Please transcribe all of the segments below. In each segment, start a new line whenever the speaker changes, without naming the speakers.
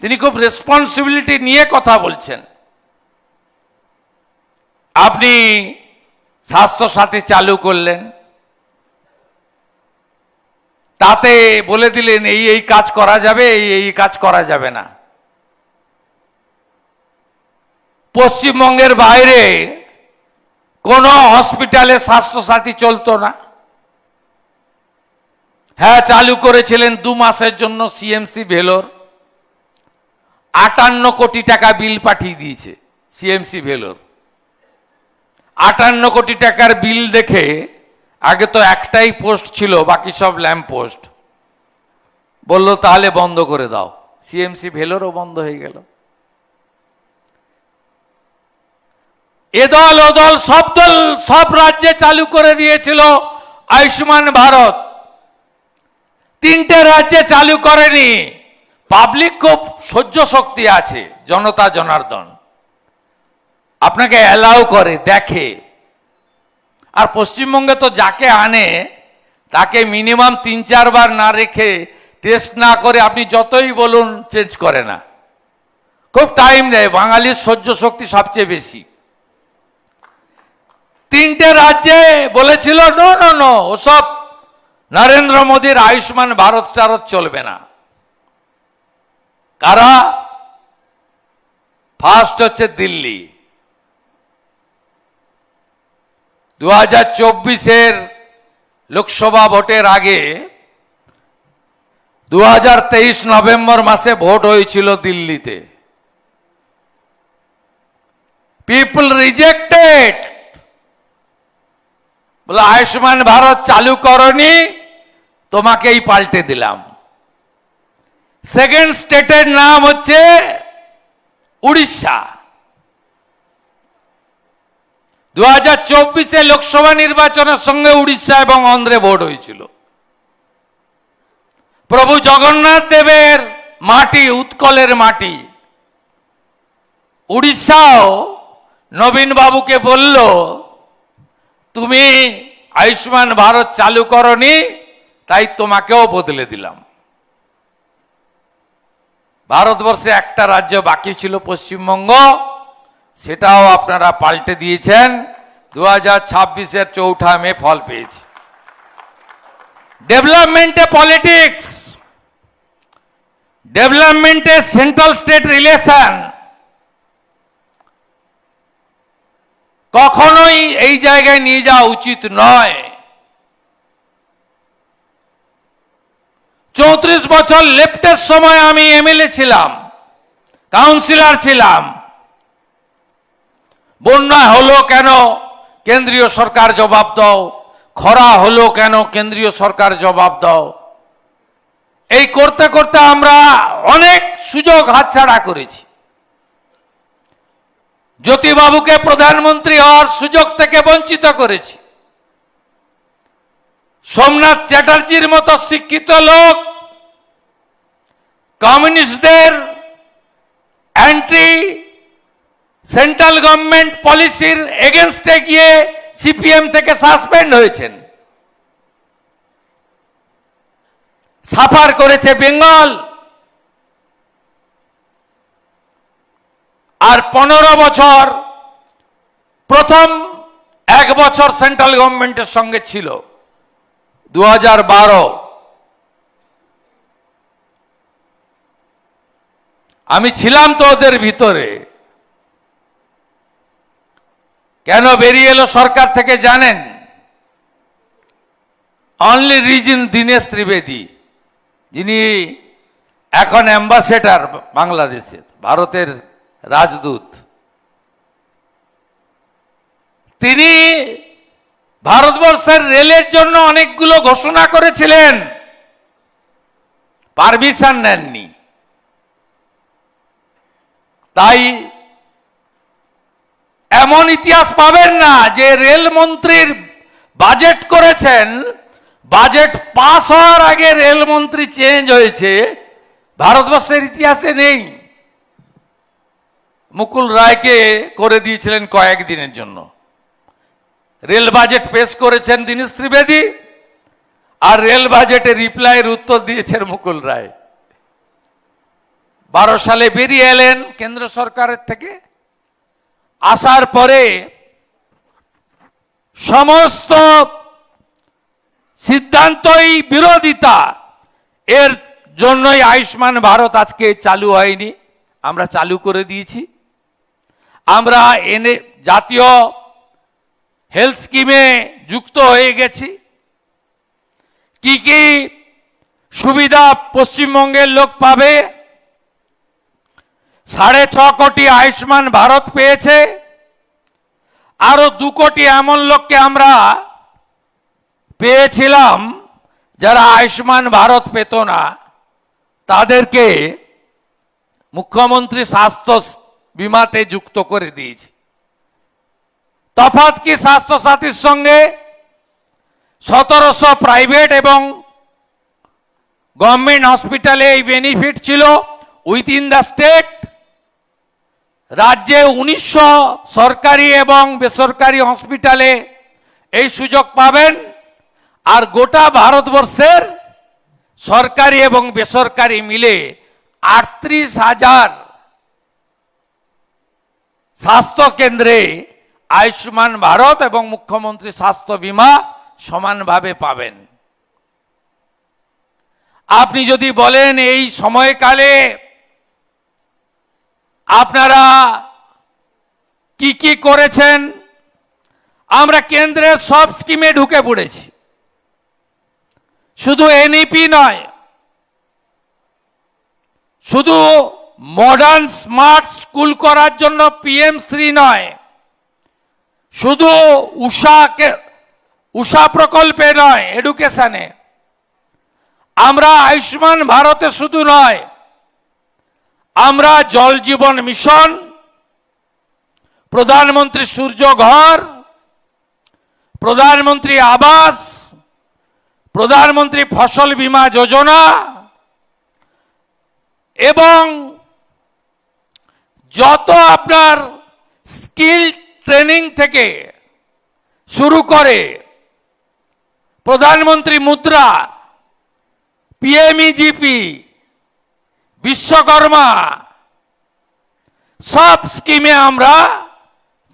তিনি খুব রেসপন্সিবিলিটি নিয়ে কথা বলছেন। আপনি স্বাস্থ্যসাথী চালু করলেন, তাতে বলে দিলেন এই এই কাজ করা যাবে, এই এই কাজ করা যাবে না। পশ্চিমবঙ্গের বাইরে কোন হসপিটালে স্বাস্থ্যসাথী চলতো না। হ্যাঁ, চালু করেছিলেন 2 মাসের জন্য সিএমসি ভেলোর। 58 কোটি টাকা বিল পাঠিয়ে দিয়েছে সিএমসি ভেলোর। 58 কোটি টাকার বিল দেখে, আগে তো একটাই পোস্ট ছিল, বাকি সব ল্যাম্প পোস্ট, বললো তাহলে বন্ধ করে দাও। সিএমসি ভেলোরও বন্ধ হয়ে গেল। এদল ওদল সব দল সব রাজ্যে চালু করে দিয়েছিল আয়ুষ্মান ভারত। 3টে রাজ্যে চালু করেনি। পাবলিক খুব সহ্য শক্তি আছে, জনতা জনার্দন আপনাকে অ্যালাউ করে, দেখে। আর পশ্চিমবঙ্গে তো যাকে আনে তাকে মিনিমাম 3-4 বার না রেখে, টেস্ট না করে আপনি যতই বলুন চেঞ্জ করে না। খুব টাইম দেয়। বাঙালির সহ্য শক্তি সবচেয়ে বেশি। 3টে রাজ্যে বলেছিল নো নো নো, ওসব নরেন্দ্র মোদীর আয়ুষ্মান ভারত টারত চলবে না। কারা? ফার্স্ট হচ্ছে দিল্লি। 2024-এর লোকসভা ভোটের আগে 2023 নভেম্বর মাসে ভোট হয়েছিল দিল্লিতে। পিপল রিজেক্টেড, বলে আয়ুষ্মান ভারত চালু করনি, তোমাকেই পাল্টে দিলাম। সেকেন্ড স্টেটের নাম হচ্ছে উড়িষ্যা। 2024-এ লোকসভা নির্বাচনের সঙ্গে উড়িষ্যা এবং অন্ধ্রে ভোট হয়েছিল। প্রভু জগন্নাথ দেবের মাটি, উৎকলের মাটি। উড়িষ্যাও নবীন বাবুকে বলল, তুমি আয়ুষ্মান ভারত চালু করনি, তাই তোমাকেও বদলে দিলাম। ভারতবর্ষে একটা রাজ্য বাকি ছিল পশ্চিমবঙ্গ, সেটাও আপনারা পাল্টে দিয়েছেন। 2026-এর 4 মে ফল পেয়েছে। ডেভেলপমেন্টে পলিটিক্স, ডেভেলপমেন্টে সেন্ট্রাল স্টেট রিলেশন কখনোই এই জায়গায় নিয়ে যাওয়া উচিত নয়। 34 বছর লেফটের সময় আমি এমএলএ ছিলাম, কাউন্সিলর ছিলাম। বন্যা হলো কেন, কেন্দ্রীয় সরকার জবাব দাও। খরা হলো কেন, কেন্দ্রীয় সরকার জবাব দাও। এই করতে করতে আমরা অনেক সুযোগ হাতছাড়া করেছি। জ্যোতিবাবুকে প্রধানমন্ত্রী হওয়ার সুযোগ থেকে বঞ্চিত করেছি। সোমনাথ চ্যাটার্জির মতো শিক্ষিত লোক কমিউনিস্টদের অ্যান্টি সেন্ট্রাল গভর্নমেন্ট পলিসির এগেনস্টে গিয়ে সিপিএম থেকে সাসপেন্ড হয়েছেন। সাফার করেছে বেঙ্গল। আর 15 বছর, প্রথম 1 বছর সেন্ট্রাল গভর্নমেন্টের সঙ্গে ছিল 2012। আমি ছিলাম তো ওদের ভিতরে। কেন বেরিয়ে এলো সরকার থেকে জানেন? অনলি রিজন দীনেশ ত্রিবেদী, যিনি এখন অ্যাম্বাসেডর বাংলাদেশের, ভারতের রাজদূত। তিনি ভারতবর্ষের রেলের জন্য অনেকগুলো ঘোষণা করেছিলেন, পারমিশন নেননি। তাই এমন ইতিহাস পাবেন না যে রেলমন্ত্রীর বাজেট করেছেন, বাজেট পাস হওয়ার আগে রেলমন্ত্রী চেঞ্জ হয়েছে, ভারতবর্ষের ইতিহাসে নেই। মুকুল রায়কে করে দিয়েছিলেন কয়েকদিনের জন্য। রেল বাজেট পেশ করেছেন দীনেশ ত্রিবেদী, আর রেল বাজেটে রিপ্লাইয়ের উত্তর দিয়েছেন মুকুল রায়। 2012 সালে বেরিয়ে এলেন কেন্দ্র সরকারের থেকে। আসার পরে সমস্ত সিদ্ধান্তই বিরোধিতা, এর জন্যই আয়ুষ্মান ভারত আজকে চালু হয়নি। আমরা চালু করে দিয়েছি। আমরা জাতীয় হেলথ স্কিমে যুক্ত হয়ে গেছি। কি কি সুবিধা পশ্চিমবঙ্গের লোক পাবে? 6.5 কোটি আয়ুষ্মান ভারত পেয়েছে। আরো 2 কোটি এমন লোককে আমরা পেয়েছিলাম যারা আয়ুষ্মান ভারত পেত না, তাদেরকে মুখ্যমন্ত্রী স্বাস্থ্য বিমাতে যুক্ত করে দিয়েছি। তফাৎ কি স্বাস্থ্য সাথীর সঙ্গে? 1700 প্রাইভেট এবং গভর্নমেন্ট হসপিটালে এই বেনিফিট ছিল উইথিন দ্য স্টেট। রাজ্যে 1900 সরকারি এবং বেসরকারি হসপিটালে এই সুযোগ পাবেন। আর গোটা ভারতবর্ষের সরকারি এবং বেসরকারি মিলে 38,000 স্বাস্থ্য কেন্দ্রে আয়ুষ্মান ভারত এবং মুখ্যমন্ত্রী স্বাস্থ্য বীমা সমানভাবে পাবেন। আপনি যদি বলেন এই সময়কালে আপনারা কি কি করেছেন, আমরা কেন্দ্রের সব স্কিমে ঢুকে পড়েছি। শুধু এনইপি নয়, শুধু মডার্ন স্মার্ট স্কুল করার জন্য পিএম-শ্রী নয়, শুধু উষা প্রকল্পে নয়, এডুকেশনে আমরা আয়ুষ্মান ভারতে শুধু নয়, আমরা জল জীবন মিশন, প্রধানমন্ত্রী সূর্য ঘর, প্রধানমন্ত্রী আবাস, প্রধানমন্ত্রী ফসল বীমা যোজনা এবং যত আপনার স্কিল ট্রেনিং থেকে শুরু করে প্রধানমন্ত্রী মুদ্রা, পিএমইজিপি, বিশ্বকর্মা, সব স্কিমে আমরা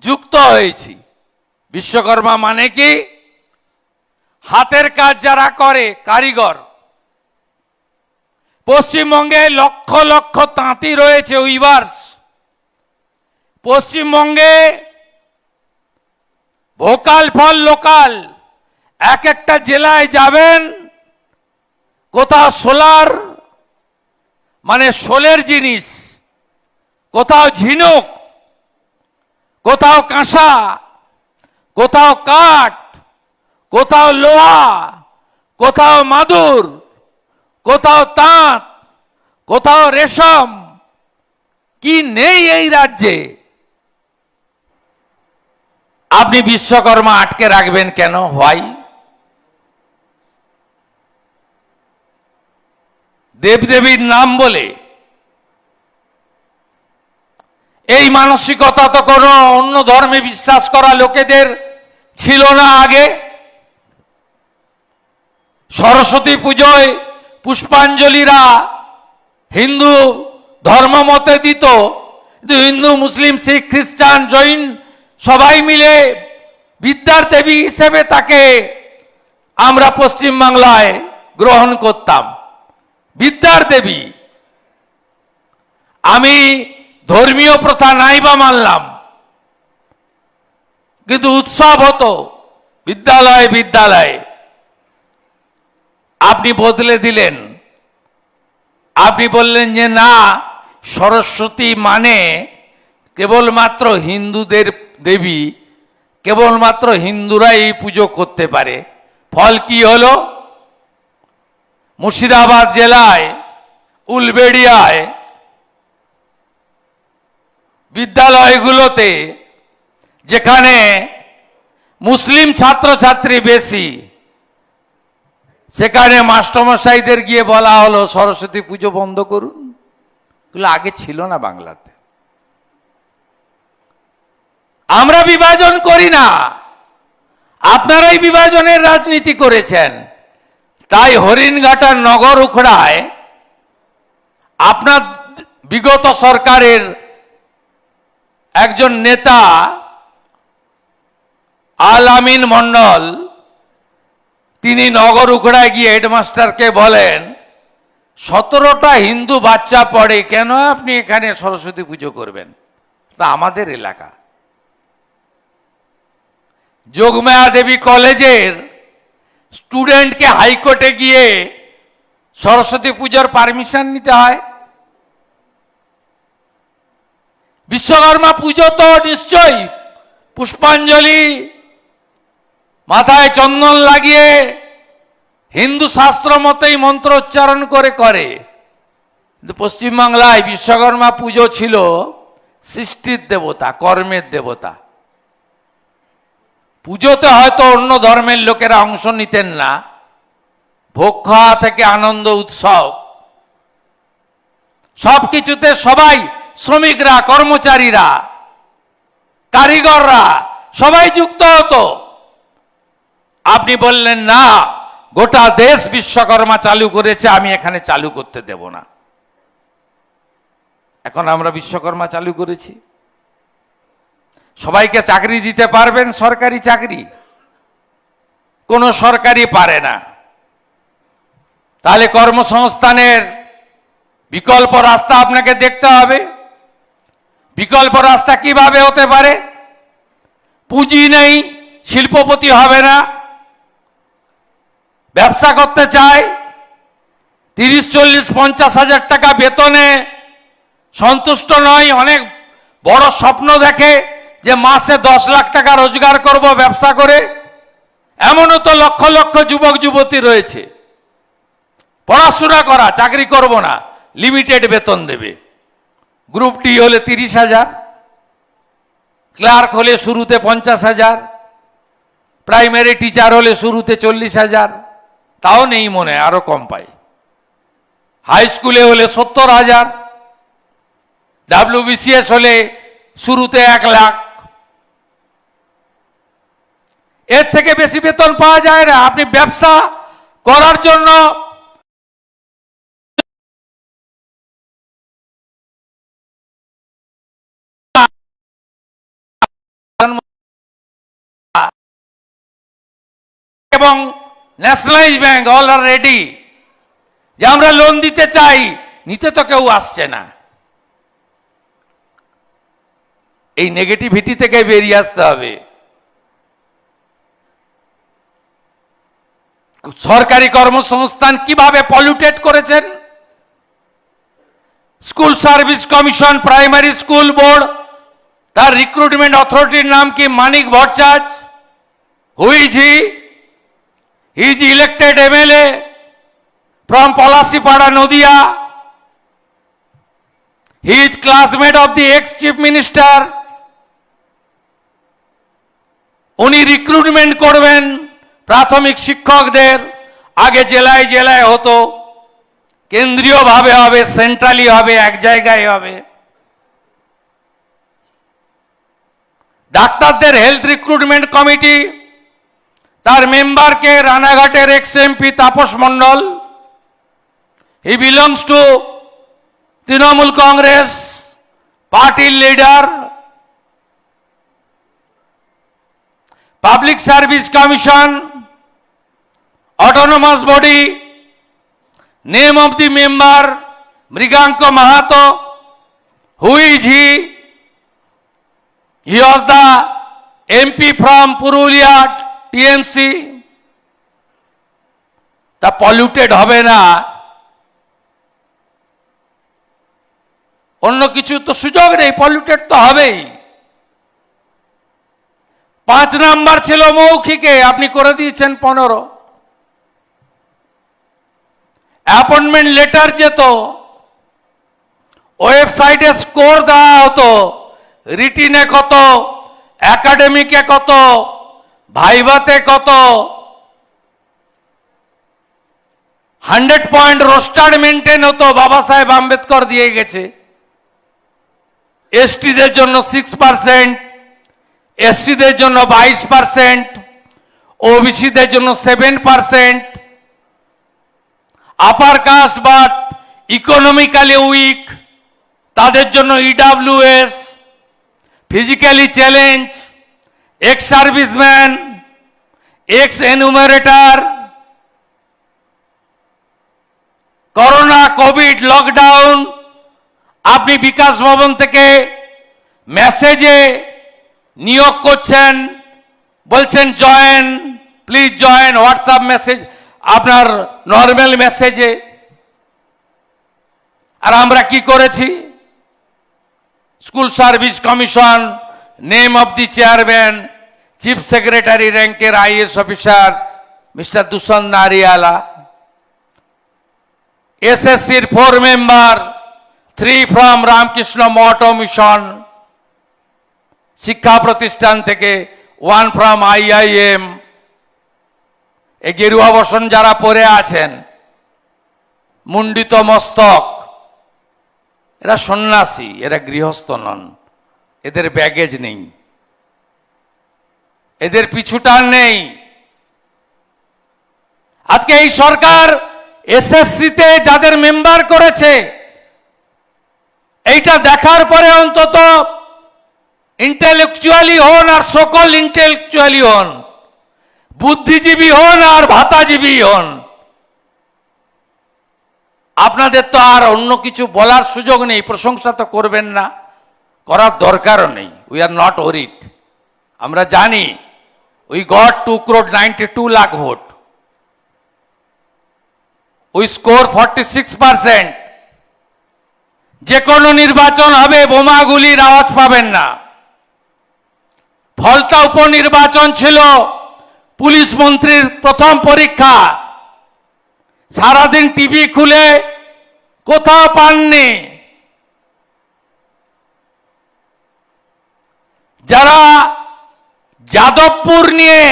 যুক্ত হয়েছি। বিশ্বকর্মা মানে কি? হাতের কাজ যারা করে, কারিগর। পশ্চিমবঙ্গে লক্ষ লক্ষ তাঁতি রয়েছে, উইভার্স। পশ্চিমবঙ্গে ভোকাল ফর লোকাল, এক একটা জেলায় যাবেন, কোথাও সোলার মানে শোলের জিনিস, কোথাও ঝিনুক, কোথাও কাঁসা, কোথাও কাঠ, কোথাও লোহা, কোথাও মাদুর, কোথাও তাঁত, কোথাও রেশম। কি নেই এই রাজ্যে? আপনি বিশ্বকর্মা আটকে রাখবেন কেন? হয় দেবদেবীর নাম বলে। এই মানসিকতা তো কোনো অন্য ধর্মে বিশ্বাস করা লোকেদের ছিল না আগে। সরস্বতী পুজোয় পুষ্পাঞ্জলিরা হিন্দু ধর্ম মতে দিত, কিন্তু হিন্দু, মুসলিম, শিখ, খ্রিস্টান, জৈন সবাই মিলে বিদ্যার দেবী হিসেবে তাকে আমরা পশ্চিমবাংলায় গ্রহণ করতাম। বিদ্যার দেবী। আমি ধর্মীয় প্রথা নাই বা মানলাম, কিন্তু উৎসব হতো বিদ্যালয়ে বিদ্যালয়ে। আপনি বদলে দিলেন। আপনি বললেন যে না, সরস্বতী মানে কেবলমাত্র হিন্দুদের দেবী, কেবলমাত্র হিন্দুরাই এই পুজো করতে পারে। ফল কি হলো? মুর্শিদাবাদ জেলায় উলবেড়িয়ায় বিদ্যালয়গুলোতে, যেখানে মুসলিম ছাত্রছাত্রী বেশি, সেখানে মাস্টারমশাইদের গিয়ে বলা হলো সরস্বতী পুজো বন্ধ করুন। এগুলো আগে ছিল না বাংলাতে। আমরা বিভাজন করি না, আপনারাই বিভাজনের রাজনীতি করেছেন। তাই হরিণঘাটার নগর উখড়ায় আপনার বিগত সরকারের একজন নেতা আল আমিন মন্ডল তিনি নগর উখড়ায় গিয়ে হেডমাস্টারকে বলেন 17টা হিন্দু বাচ্চা পড়ে, কেন আপনি এখানে সরস্বতী পুজো করবেন? তা আমাদের এলাকা। যোগমায়া দেবী কলেজের স্টুডেন্টকে হাইকোর্টে গিয়ে সরস্বতী পুজোর পারমিশন নিতে হয়। বিশ্বকর্মা পুজো তো নিশ্চয়ই পুষ্পাঞ্জলি, মাথায় চন্দন লাগিয়ে হিন্দু শাস্ত্র মতেই মন্ত্র উচ্চারণ করে। কিন্তু পশ্চিমবাংলায় বিশ্বকর্মা পুজো ছিল সৃষ্টির দেবতা, কর্মের দেবতা। পুজোতে হয়তো অন্য ধর্মের লোকেরা অংশ নিতেন না, ভোগ খাওয়া থেকে আনন্দ উৎসব সবকিছুতে সবাই, শ্রমিকরা, কর্মচারীরা, কারিগররা সবাই যুক্ত হতো। আপনি বললেন না, গোটা দেশ বিশ্বকর্মা চালু করেছে, আমি এখানে চালু করতে দেব না। এখন আমরা বিশ্বকর্মা চালু করেছি। সবাইকে চাকরি দিতে পারবেন? সরকারি চাকরি কোন সরকারি পারে না। তাহলে কর্মসংস্থানের বিকল্প রাস্তা আপনাকে দেখতে হবে। বিকল্প রাস্তা কিভাবে হতে পারে? পুঁজি নেই, শিল্পপতি হবে না। ব্যবসা করতে চায়, 30, 40, 50 হাজার টাকা বেতনে সন্তুষ্ট নয়, অনেক বড় স্বপ্ন দেখে যে মাসে 10 লাখ টাকা রোজগার করব ব্যবসা করে। এমনও তো লক্ষ লক্ষ যুবক যুবতী রয়েছে, পড়াশোনা করা, চাকরি করব না, লিমিটেড বেতন দেবে। গ্রুপ ডি হলে 30,000, ক্লার্ক হলে শুরুতে 50,000, প্রাইমারি টিচার হলে শুরুতে 40,000, তাও নেই মনে, আরো কম পায়। হাই স্কুলে হলে 70,000, WBCS হলে শুরুতে 1 লাখ। এর থেকে বেশি বেতন পাওয়া যায় না। আপনি ব্যবসা করার জন্য এবং ন্যাশনালাইজ ব্যাংক অল আর রেডি যে আমরা লোন দিতে চাই, নিতে তো কেউ আসছে না। এই নেগেটিভিটি থেকে বেরিয়ে আসতে হবে। সরকারি কর্মসংস্থান কিভাবে পলিউটেড করেছেন? School service commission, primary school board, তার রিক্রুটমেন্ট অথরিটির নাম কি? Manik Bhattacharya. Who is he? He is elected MLA from Palasipada, Nodia. He is classmate of the ex-chief minister. উনি রিক্রুটমেন্ট করবেন প্রাথমিক শিক্ষকদের। আগে জেলায় জেলায় হতো, কেন্দ্রীয় ভাবে হবে, সেন্ট্রালি হবে, এক জায়গায় হবে। ডাক্তারদের হেলথ রিক্রুটমেন্ট কমিটি, তার মেম্বারকে রানাঘাটের ex-MP Tapas Mondal. He belongs to Trinamool Congress, party leader. Public Service Commission, autonomous body, name of the member, Mriganko Mahato. Who is he? He was the MP from Purulia, TMC. তা polluted হবে না, অন্য কিছু তো সুযোগ নেই, পলিউটেড তো হবেই। 5 নাম্বার ছিল মৌখিকে, আপনি করে দিয়েছেন 15। অ্যাপয়েন্টমেন্ট লেটার যেত, ওয়েবসাইটে স্কোর দেওয়া হতো, রিটিনে কত, একাডেমিকে কত, ভাইভাতে কত, 100 পয়েন্ট রোস্টার মেনটেন হতো। বাবা সাহেব আম্বেদকর দিয়ে গেছে। এসটিদের জন্য 6%, এসসিদের জন্য 22%, ওবিসিদের জন্য 7%, upper caste but economically weak তাদের জন্য EWS, physically challenge, ex serviceman, ex enumerator, corona covid lockdown, আপনি বিকাশ ভবন থেকে মেসেজে নিয়োগ করছেন, বলছেন join, please join, WhatsApp message আপনার নর্মাল মেসেজে। আর আমরা কি করেছি? School service commission, name of the chairman, chief secretary র্যাঙ্কের IAS officer mister Dushan Nariala, এসএসসির 4 member, 3 from Ramakrishna Math mission শিক্ষা প্রতিষ্ঠান থেকে, 1 ফ্রম আইআইএম। এই গেরুয়া বসন যারা পরে আছেন, মুন্ডিত মস্তক, এরা সন্ন্যাসী, এরা গৃহস্থ নন, এদের ব্যাগেজ নেই, এদের পিছুটান নেই। আজকে এই সরকার এসএসসিতে যাদের মেম্বার করেছে, এইটা দেখার পরে অন্তত ইন্টেলেকচুয়ালি হন আর সকল ইন্টেলেকচুয়ালি হন, বুদ্ধিজীবী হন আর ভাতাজীবী হন, আপনাদের তো আর অন্য কিছু বলার সুযোগ নেই। প্রশংসা তো করবেন না, করার দরকারও নেই। We are not worried. আমরা জানি we got 2,92 lakh vote, we score 46%। যে কোনো নির্বাচন হবে, বোমাগুলির আওয়াজ পাবেন না। ফলতা উপনির্বাচন ছিল পুলিশ মন্ত্রীর প্রথম পরীক্ষা, সারাদিন টিভি খুলে কোথাও পাননি। যারা যাদবপুর নিয়ে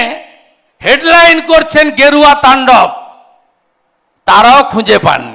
হেডলাইন করছেন গেরুয়া তাণ্ডব, তারাও খুঁজে পাননি।